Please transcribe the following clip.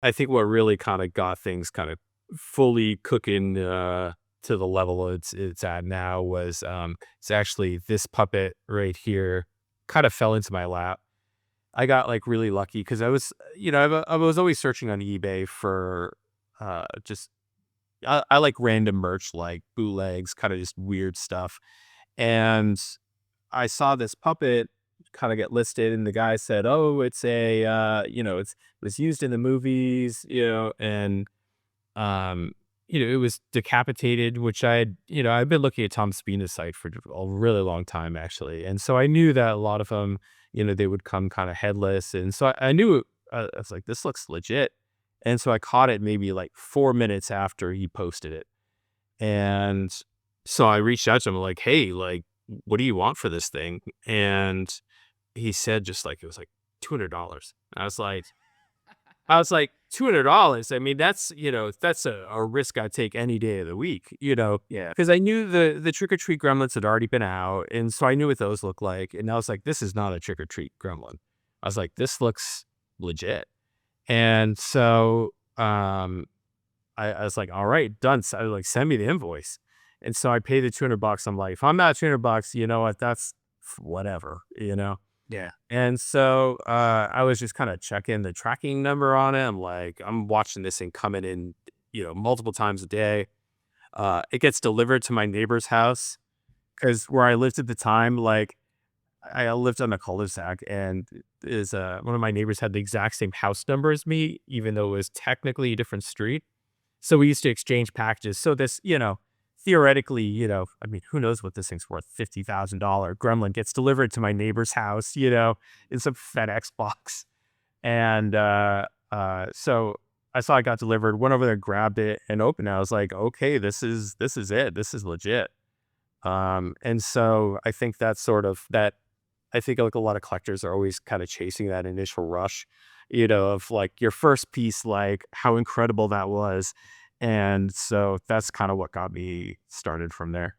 I think what really kind of got things kind of fully cooking to the level it's at now was it's actually this puppet right here kind of fell into my lap. I got like really lucky because I was always searching on eBay for just I like random merch like bootlegs, kind of just weird stuff. And I saw this puppet kind of get listed, and the guy said, "Oh, it's it was used in the movies, and um, it was decapitated." Which I've been looking at Tom Spina's site for a really long time, actually, and so I knew that a lot of them, they would come kind of headless, and so I knew I was like, "This looks legit," and so I caught it maybe like 4 minutes after he posted it, and so I reached out to him like, "Hey, like, what do you want for this thing?" And he said just like it was like $200. I was like, $200? I mean, that's a risk I take any day of the week, Yeah. because I knew the Trick or Treat Gremlins had already been out, and so I knew what those looked like, and I was like, "This is not a Trick or Treat Gremlin." I was like, "This looks legit." And so, I was like, "All right, done." So I was like, "Send me the invoice." And so I paid the $200. I'm like, "If I'm not $200, you know what? That's whatever, you know?" Yeah. And so, I was just kinda checking the tracking number on it. I'm like, I'm watching this thing coming in, multiple times a day. It gets delivered to my neighbor's house because where I lived at the time, like, I lived on a cul-de-sac, and one of my neighbors had the exact same house number as me, even though it was technically a different street. So we used to exchange packages. So this, theoretically, I mean, who knows what this thing's worth? $50,000 Gremlin gets delivered to my neighbor's house, in some FedEx box. And so I saw it got delivered, went over there, grabbed it, and opened it. I was like, okay, this is it. This is legit. And so I think that's sort of that. I think like a lot of collectors are always kind of chasing that initial rush, of like your first piece, like how incredible that was. And so that's kind of what got me started from there.